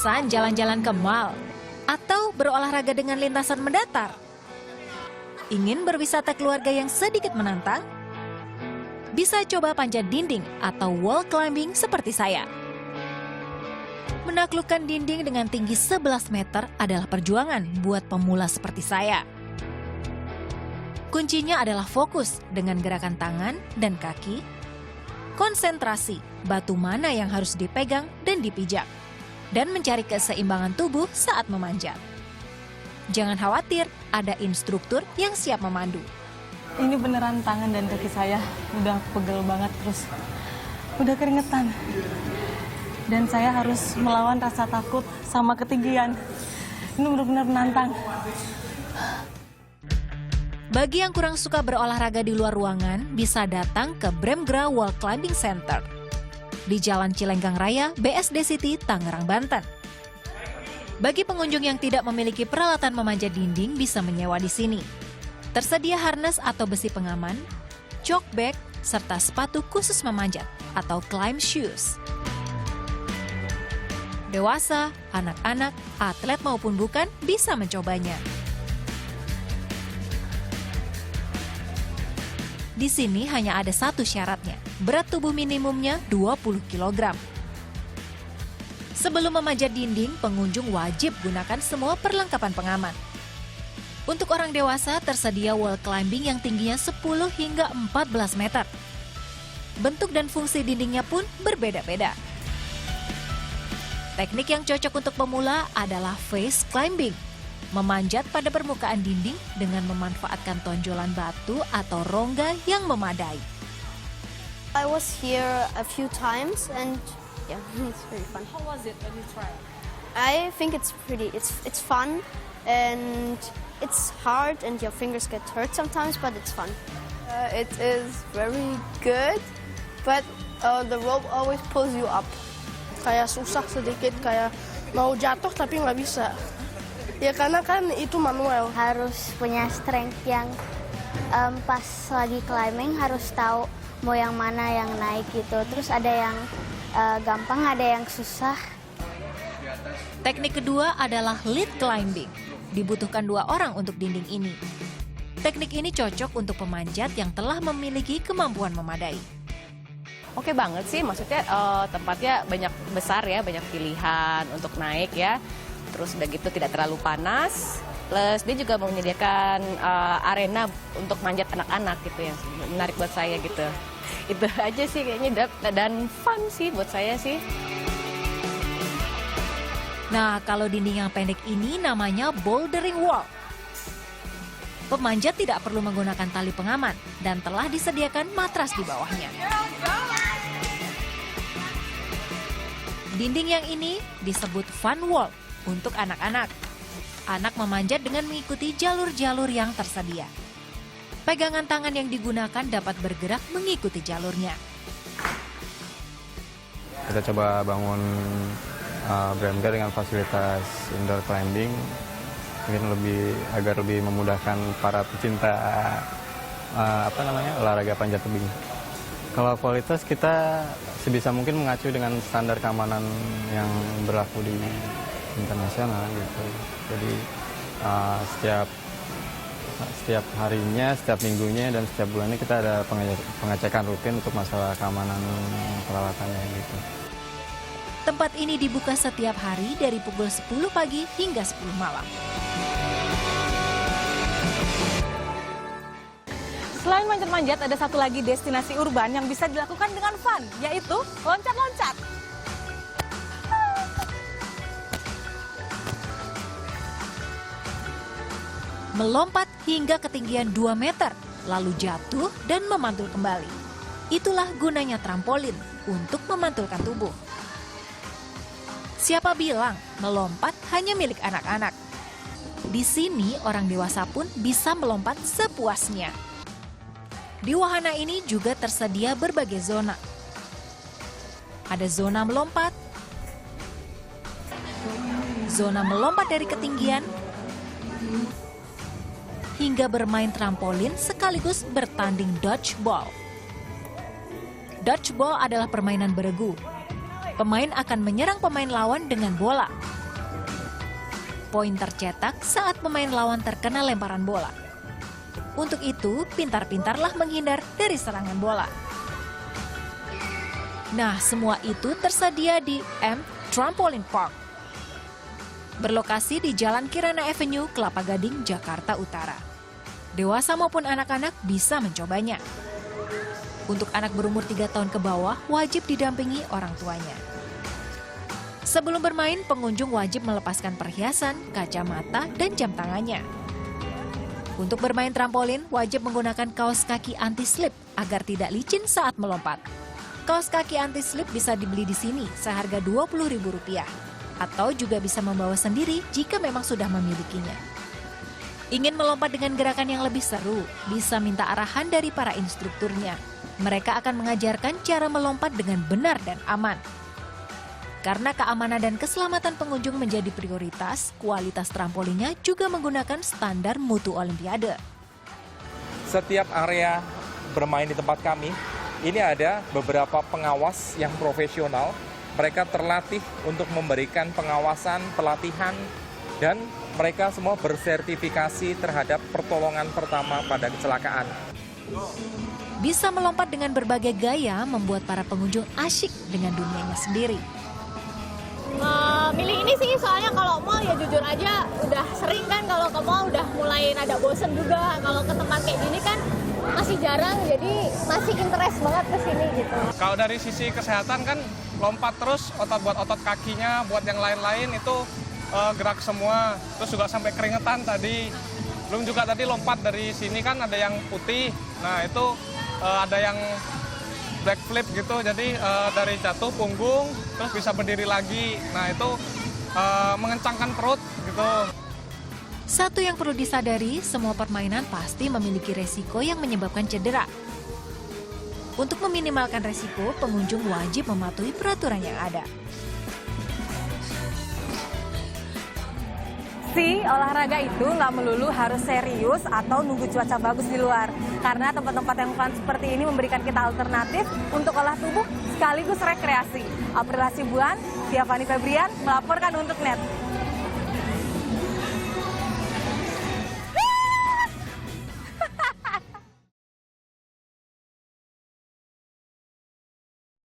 Bosan jalan-jalan ke mall? Atau berolahraga dengan lintasan mendatar? Ingin berwisata keluarga yang sedikit menantang? Bisa coba panjat dinding atau wall climbing seperti saya. Menaklukkan dinding dengan tinggi 11 meter adalah perjuangan buat pemula seperti saya. Kuncinya adalah fokus dengan gerakan tangan dan kaki, konsentrasi batu mana yang harus dipegang dan dipijak, dan mencari keseimbangan tubuh saat memanjat. Jangan khawatir, ada instruktur yang siap memandu. Ini beneran tangan dan kaki saya udah pegel banget, terus udah keringetan. Dan saya harus melawan rasa takut sama ketinggian. Ini benar-benar menantang. Bagi yang kurang suka berolahraga di luar ruangan, bisa datang ke Bremgra Wall Climbing Center di Jalan Cilenggang Raya, BSD City, Tangerang, Banten. Bagi pengunjung yang tidak memiliki peralatan memanjat dinding, bisa menyewa di sini. Tersedia harness atau besi pengaman, chalk bag, serta sepatu khusus memanjat atau climb shoes. Dewasa, anak-anak, atlet maupun bukan bisa mencobanya. Di sini hanya ada satu syaratnya, berat tubuh minimumnya 20 kg. Sebelum memanjat dinding, pengunjung wajib gunakan semua perlengkapan pengaman. Untuk orang dewasa, tersedia wall climbing yang tingginya 10 hingga 14 meter. Bentuk dan fungsi dindingnya pun berbeda-beda. Teknik yang cocok untuk pemula adalah face climbing, memanjat pada permukaan dinding dengan memanfaatkan tonjolan batu atau rongga yang memadai. I was here a few times and yeah, it's very fun. How was it when you tried? I think it's fun and it's hard and your fingers get hurt sometimes, but it's fun. It is very good, but the rope always pulls you up. Kayak susah sedikit, kayak mau jatuh tapi nggak bisa. Ya karena kan itu manual. Harus punya strength yang pas lagi climbing harus tahu mau yang mana yang naik gitu. Terus ada yang gampang, ada yang susah. Teknik kedua adalah lead climbing. Dibutuhkan 2 orang untuk dinding ini. Teknik ini cocok untuk pemanjat yang telah memiliki kemampuan memadai. Oke banget sih, maksudnya tempatnya banyak besar ya, banyak pilihan untuk naik ya. Terus udah gitu tidak terlalu panas. Plus dia juga menyediakan arena untuk manjat anak-anak gitu yang menarik buat saya gitu. Itu aja sih kayaknya dan fun sih buat saya sih. Nah, kalau dinding yang pendek ini namanya bouldering wall. Pemanjat tidak perlu menggunakan tali pengaman dan telah disediakan matras di bawahnya. Dinding yang ini disebut fun wall untuk anak-anak. Anak memanjat dengan mengikuti jalur-jalur yang tersedia. Pegangan tangan yang digunakan dapat bergerak mengikuti jalurnya. Kita coba bangun Bremgra dengan fasilitas indoor climbing, mungkin agar lebih memudahkan para pecinta olahraga panjat tebing. Kalau kualitas kita sebisa mungkin mengacu dengan standar keamanan yang berlaku di internasional gitu. Jadi setiap harinya, setiap minggunya dan setiap bulannya kita ada pengecekan rutin untuk masalah keamanan peralatannya gitu. Tempat ini dibuka setiap hari dari pukul 10 pagi hingga 10 malam. Selain manjat-manjat, ada satu lagi destinasi urban yang bisa dilakukan dengan fun, yaitu loncat-loncat. Melompat hingga ketinggian 2 meter, lalu jatuh dan memantul kembali. Itulah gunanya trampolin untuk memantulkan tubuh. Siapa bilang melompat hanya milik anak-anak? Di sini orang dewasa pun bisa melompat sepuasnya. Di wahana ini juga tersedia berbagai zona. Ada zona melompat, zona melompat dari ketinggian, hingga bermain trampolin sekaligus bertanding dodgeball. Dodgeball adalah permainan beregu. Pemain akan menyerang pemain lawan dengan bola. poin tercetak saat pemain lawan terkena lemparan bola. Untuk itu, pintar-pintarlah menghindar dari serangan bola. Nah, semua itu tersedia di M Trampoline Park. Berlokasi di Jalan Kirana Avenue, Kelapa Gading, Jakarta Utara. Dewasa maupun anak-anak bisa mencobanya. Untuk anak berumur 3 tahun ke bawah, wajib didampingi orang tuanya. Sebelum bermain, pengunjung wajib melepaskan perhiasan, kacamata, dan jam tangannya. Untuk bermain trampolin, wajib menggunakan kaos kaki anti-slip agar tidak licin saat melompat. Kaos kaki anti-slip bisa dibeli di sini seharga Rp20.000 atau juga bisa membawa sendiri jika memang sudah memilikinya. Ingin melompat dengan gerakan yang lebih seru, bisa minta arahan dari para instrukturnya. Mereka akan mengajarkan cara melompat dengan benar dan aman. Karena keamanan dan keselamatan pengunjung menjadi prioritas, kualitas trampolinnya juga menggunakan standar mutu Olimpiade. Setiap area bermain di tempat kami, ini ada beberapa pengawas yang profesional. Mereka terlatih untuk memberikan pengawasan, pelatihan, dan mereka semua bersertifikasi terhadap pertolongan pertama pada kecelakaan. Bisa melompat dengan berbagai gaya membuat para pengunjung asyik dengan dunianya sendiri. Milih ini sih soalnya kalau mall ya jujur aja udah sering kan, kalau ke mall udah mulai ada bosen juga. Kalau ke tempat kayak gini kan masih jarang, jadi masih interest banget ke sini gitu. Kalau dari sisi kesehatan kan lompat terus, buat otot kakinya, buat yang lain-lain itu gerak semua. Terus juga sampai keringetan tadi. Belum juga tadi lompat dari sini kan ada yang putih. Nah itu ada yang backflip gitu, jadi dari jatuh punggung terus bisa berdiri lagi. Nah itu mengencangkan perut gitu. Satu yang perlu disadari, semua permainan pasti memiliki resiko yang menyebabkan cedera. Untuk meminimalkan resiko, pengunjung wajib mematuhi peraturan yang ada. Olahraga itu nggak melulu harus serius atau nunggu cuaca bagus di luar. Karena tempat-tempat yang fun seperti ini memberikan kita alternatif untuk olah tubuh sekaligus rekreasi. April Hasibuan, Tiafani Febrian melaporkan untuk NET.